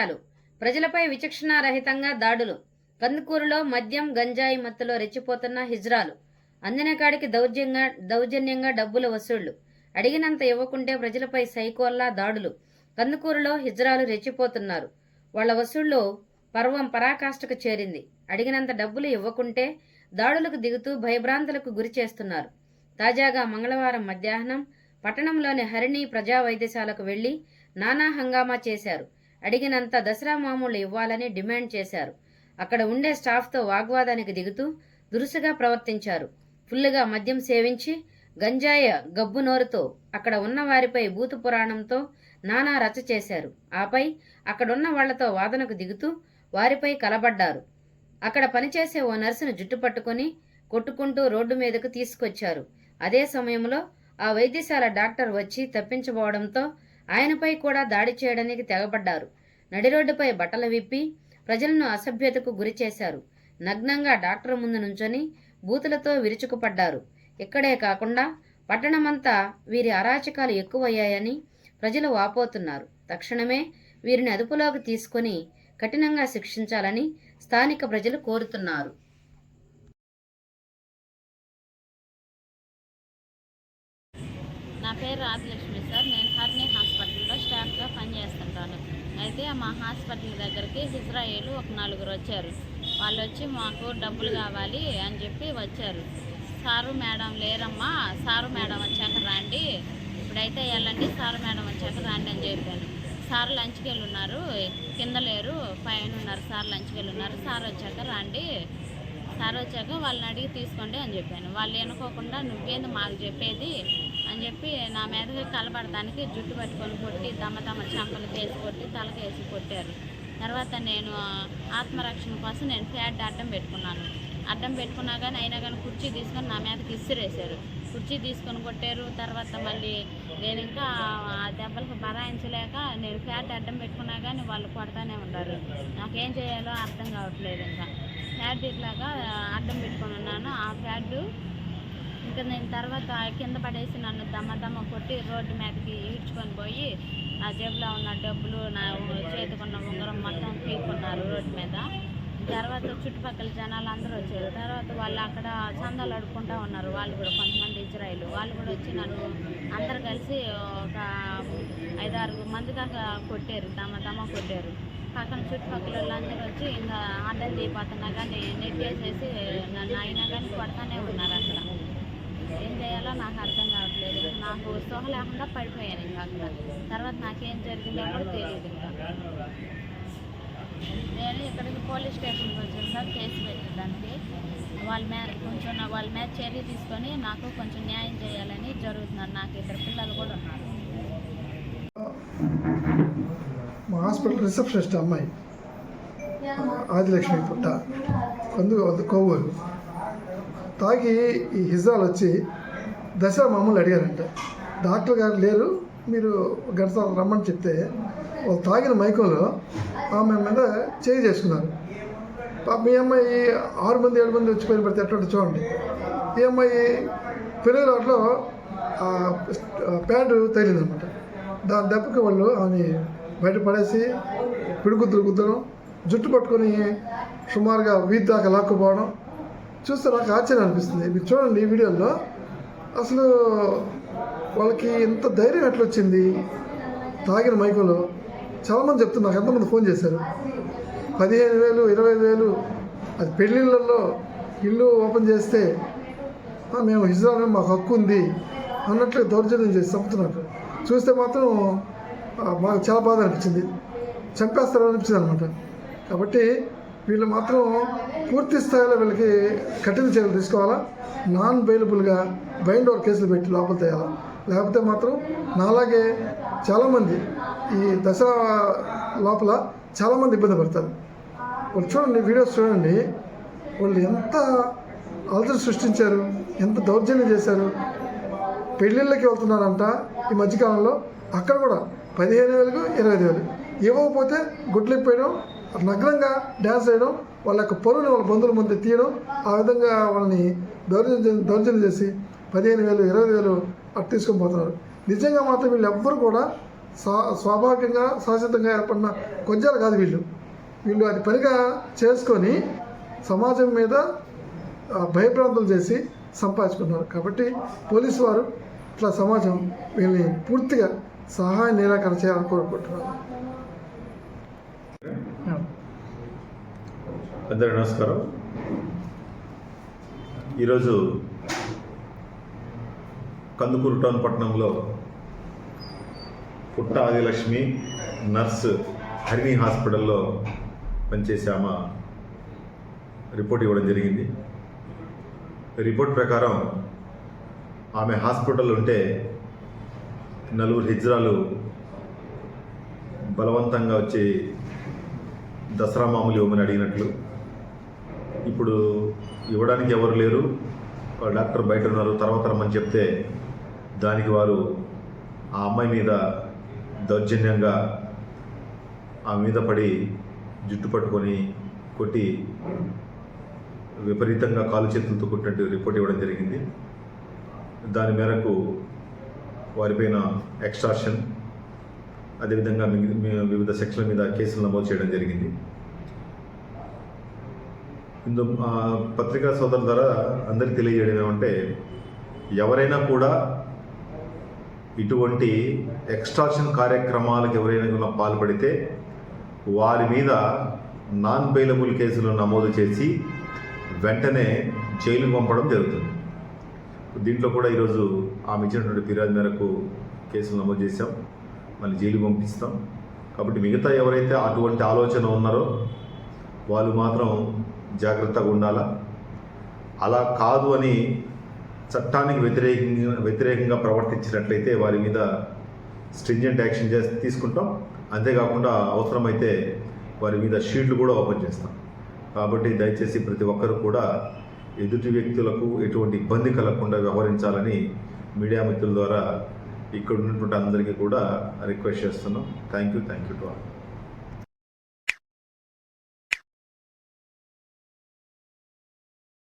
నేరాలు, ప్రజలపై విచక్షణారహితంగా దాడులు, కందుకూరులో మద్యం గంజాయి మత్తులో రెచ్చిపోతున్న హిజ్రాలు, అందిన కాడికి దౌర్జన్యంగా డబ్బుల వసూళ్లు, అడిగినంత ఇవ్వకుంటే ప్రజలపై సైకోల్లా దాడులు. కందుకూరులో హిజ్రాలు రెచ్చిపోతున్నారు. వాళ్ల వసూళ్లు పర్వం పరాకాష్ఠకు చేరింది. అడిగినంత డబ్బులు ఇవ్వకుంటే దాడులకు దిగుతూ భయభ్రాంతులకు గురి చేస్తున్నారు. తాజాగా మంగళవారం మధ్యాహ్నం పట్టణంలోని హరిణి ప్రజా వైద్యశాలకు వెళ్లి నానా హంగామా చేశారు. అడిగినంత దసరా మామూళ్లు ఇవ్వాలని డిమాండ్ చేశారు. అక్కడ ఉండే స్టాఫ్తో వాగ్వాదానికి దిగుతూ దురుసుగా ప్రవర్తించారు. ఫుల్లుగా మద్యం సేవించి గంజాయ గబ్బు నోరుతో అక్కడ ఉన్న వారిపై భూత పురాణంతో నానా రచ్చ చేశారు. ఆపై అక్కడున్న వాళ్లతో వాదనకు దిగుతూ వారిపై కలబడ్డారు. అక్కడ పనిచేసే ఓ నర్సును జుట్టు పట్టుకుని కొట్టుకుంటూ రోడ్డు మీదకు తీసుకొచ్చారు. అదే సమయంలో ఆ వైద్యశాల డాక్టర్ వచ్చి తప్పించబోవడంతో ఆయనపై కూడా దాడి చేయడానికి తెగబడ్డారు. నడిరోడ్డుపై బట్టలు విప్పి ప్రజలను అసభ్యతకు గురి చేశారు. నగ్నంగా డాక్టర్ ముందు నుంచొని బూతులతో విరుచుకుపడ్డారు. ఇక్కడే కాకుండా పట్టణమంతా వీరి అరాచకాలు ఎక్కువయ్యాయని ప్రజలు వాపోతున్నారు. తక్షణమే వీరిని అదుపులోకి తీసుకొని కఠినంగా శిక్షించాలని స్థానిక ప్రజలు కోరుతున్నారు. నా పేరు రాజలక్ష్మి సార్. నేను హర్ని హాస్పిటల్లో స్టాఫ్గా పనిచేస్తుంటాను. అయితే మా హాస్పిటల్ దగ్గరికి హిజ్రాయిలు ఒక 4 వచ్చారు. వాళ్ళు వచ్చి మాకు డబ్బులు కావాలి అని చెప్పి వచ్చారు. సారు మేడం లేరమ్మా, సారు మేడం వచ్చాక రండి, ఇప్పుడైతే వెళ్ళండి, సారు మేడం వచ్చాక రండి అని చెప్పాను. సార్ లంచ్కి వెళ్ళి ఉన్నారు, కింద లేరు, పైన ఉన్నారు. సార్ లంచ్కి వెళ్ళి ఉన్నారు, సార్ వచ్చాక రండి, సార్ వచ్చాక వాళ్ళని అడిగి తీసుకోండి అని చెప్పాను. వాళ్ళు ఎన్నుకోకుండా నువ్వేంది మాకు చెప్పేది అని చెప్పి నా మీదకి కలబడటానికి జుట్టు పట్టుకొని కొట్టి దమ్మ చెంపలు వేసి కొట్టి తలకేసి కొట్టారు. తర్వాత నేను ఆత్మరక్షణ కోసం నేను ఫ్యాడ్ అడ్డం పెట్టుకున్నాను. అడ్డం పెట్టుకున్నా కానీ అయినా కానీ కుర్చీ తీసుకొని నా మీదకి ఇసిరేశారు. కుర్చీ తీసుకొని కొట్టారు. తర్వాత మళ్ళీ నేను ఇంకా ఆ దెబ్బలకు బరాయించలేక నేను ఫ్యాడ్ అడ్డం పెట్టుకున్నా కానీ వాళ్ళు కొడతానే ఉన్నారు. నాకేం చేయాలో అర్థం కావట్లేదు. ఇంకా ఫ్యాడ్ ఇట్లాగా అడ్డం పెట్టుకొని ఉన్నాను. ఆ ఫ్యాడ్ ఇంకా నేను తర్వాత కింద పడేసి నన్ను దమ్మ కొట్టి రోడ్డు మీదకి ఈడ్చుకొని పోయి నా జేబులో ఉన్న డబ్బులు, నా చేతికున్న ఉంగరం మొత్తం పీక్కున్నారు రోడ్డు మీద. తర్వాత చుట్టుపక్కల జనాలు అందరూ వచ్చారు. తర్వాత వాళ్ళు అక్కడ చందాలు అడుక్కుంటూ ఉన్నారు. వాళ్ళు కూడా కొంతమంది ఇజ్రాయిలు వాళ్ళు కూడా వచ్చి నన్ను అందరు కలిసి ఒక 5-6 మంది దాకా కొట్టారు, దమ్మ కొట్టారు. పక్కన చుట్టుపక్కల వాళ్ళందరూ వచ్చి ఇంకా అడ్డం తీపోతున్నా కానీ నెట్టేసేసి నన్ను అయినా కానీ కొడతానే ఉన్నారు. అక్కడ ఏం చేయాలో నాకు అర్థం కావట్లేదు. నాకు సోహ లేకుండా పడిపోయాను ఇంకా అక్కడ. తర్వాత నాకేం జరిగిందో కూడా తెలియదు. ఇంకా నేను ఇక్కడికి పోలీస్ స్టేషన్కి వచ్చాను సార్, కేసు పెట్టడానికి. వాళ్ళ మీద చర్య తీసుకొని నాకు కొంచెం న్యాయం చేయాలని జరుగుతున్నారు. నాకు 2 పిల్లలు కూడా ఉన్నారు. మా హాస్పిటల్ రిసెప్షనిస్ట్ అమ్మాయి ఆదిలక్ష్మి పుట్ట కొవ్వూరు తాగి ఈ హిజ్రాలు వచ్చి దసరా మామూలు అడిగారంట. డాక్టర్ గారు లేరు, మీరు గంట రమ్మని చెప్తే వాళ్ళు తాగిన మైకంలో ఆమె మీద చేయి చేసుకున్నారు. మీ అమ్మాయి 6 మంది 7 మంది వచ్చి పైన పడితే ఎట్లా చూడండి. ఈ అమ్మాయి పెరుగులాట్లో ప్యాంటు తగిలిందనమాట. దాని దెబ్బకి వాళ్ళు ఆమె బయట పడేసి పిడిగుద్దులు జుట్టు పట్టుకొని సుమారుగా వీధి దాకా లాక్కుపోవడం చూస్తే నాకు ఆశ్చర్యం అనిపిస్తుంది. మీరు చూడండి ఈ వీడియోలో అసలు వాళ్ళకి ఎంత ధైర్యం ఎట్లా వచ్చింది తాగిన మైకంలో. చాలామంది చెప్తున్నారు, నాకు ఎంతమంది ఫోన్ చేశారు. 15,000 25,000 అది పెళ్ళిళ్ళల్లో ఇల్లు ఓపెన్ చేస్తే మేము హిజ్రాలో మాకు హక్కు ఉంది అన్నట్లు దౌర్జన్యం చేసి చంపుతున్నారు. చూస్తే మాత్రం మాకు చాలా బాధ అనిపించింది. చంపేస్తారని అనిపించింది అనమాట. కాబట్టి వీళ్ళు మాత్రం పూర్తి స్థాయిలో వీళ్ళకి కఠిన చర్యలు తీసుకోవాలా. నాన్ బెయిలబుల్గా బైండ్ ఓవర్ కేసులు పెట్టి లోపల తేయాలి. లేకపోతే మాత్రం నాలాగే చాలామంది ఈ దసరా లోపల చాలామంది ఇబ్బంది పడతారు. వాళ్ళు చూడండి, వీడియోస్ చూడండి, వాళ్ళు ఎంత అలజడి సృష్టించారు, ఎంత దౌర్జన్యం చేశారు. పెళ్ళిళ్ళకి వెళ్తున్నారంట ఈ మధ్యకాలంలో. అక్కడ కూడా 15,000 25,000 ఇవ్వకపోతే గుడ్లిపోయడం, నగ్నంగా డ్యాన్స్ చేయడం, వాళ్ళ యొక్క పరువుని వాళ్ళ బంధువుల ముందు తీయడం, ఆ విధంగా వాళ్ళని దౌర్జన్యం చేసి 15,000 20,000 అట్టు తీసుకొని పోతున్నారు. నిజంగా మాత్రం వీళ్ళు ఎవ్వరు కూడా స్వాభావికంగా శాశ్వతంగా ఏర్పడిన కొంచెం కాదు వీళ్ళు అది పనిగా చేసుకొని సమాజం మీద భయభ్రాంతులు చేసి సంపాదించుకున్నారు. కాబట్టి పోలీసు వారు ఇట్లా సమాజం వీళ్ళని పూర్తిగా సహాయ నిరాకరణ చేయాలని కోరుకుంటున్నారు. అందరికీ నమస్కారం. ఈరోజు కందుకూరు టౌన్ పట్టణంలో పుట్ట ఆదిలక్ష్మి నర్సు హరిణి హాస్పిటల్లో పనిచేసే ఆమె రిపోర్ట్ ఇవ్వడం జరిగింది. రిపోర్ట్ ప్రకారం ఆమె హాస్పిటల్ ఉంటే 4 హిజ్రాలు బలవంతంగా వచ్చి దసరా మామూలు ఇవ్వమని అడిగినట్లు, ఇప్పుడు ఇవ్వడానికి ఎవరు లేరు, డాక్టర్ బయట ఉన్నారు, తర్వాత రమ్మని చెప్తే దానికి వారు ఆ అమ్మాయి మీద దౌర్జన్యంగా ఆ మీద పడి జుట్టు పట్టుకొని కొట్టి విపరీతంగా కాలు చేతులతో కొట్టినట్టు రిపోర్ట్ ఇవ్వడం జరిగింది. దాని మేరకు వారిపైన ఎక్స్టార్షన్, అదేవిధంగా వివిధ సెక్షన్ల మీద కేసులు నమోదు చేయడం జరిగింది. ఇందు పత్రికా సోదరుల ద్వారా అందరికీ తెలియజేయడం ఏమంటే, ఎవరైనా కూడా ఇటువంటి ఎక్స్టార్షన్ కార్యక్రమాలకు ఎవరైనా పాల్పడితే వారి మీద నాన్ బెయిలబుల్ కేసులు నమోదు చేసి వెంటనే జైలుకు పంపడం జరుగుతుంది. దీంట్లో కూడా ఈరోజు ఆమె ఇచ్చినటువంటి ఫిర్యాదు మేరకు కేసులు నమోదు చేశాం, మళ్ళీ జైలుకు పంపిస్తాం. కాబట్టి మిగతా ఎవరైతే అటువంటి ఆలోచన ఉన్నారో వాళ్ళు మాత్రం జాగ్రత్తగా ఉండాలా. అలా కాదు అని చట్టానికి వ్యతిరేకంగా ప్రవర్తించినట్లయితే వారి మీద స్ట్రింజెంట్ యాక్షన్ తీసుకుంటాం. అంతేకాకుండా అవసరమైతే వారి మీద షీల్డ్లు కూడా ఓపెన్ చేస్తాం. కాబట్టి దయచేసి ప్రతి ఒక్కరు కూడా ఎదుటి వ్యక్తులకు ఎటువంటి ఇబ్బంది కలగకుండా వ్యవహరించాలని మీడియా మిత్రుల ద్వారా ఇక్కడ ఉన్నటువంటి అందరికీ కూడా రిక్వెస్ట్ చేస్తున్నాం. Thank you to all.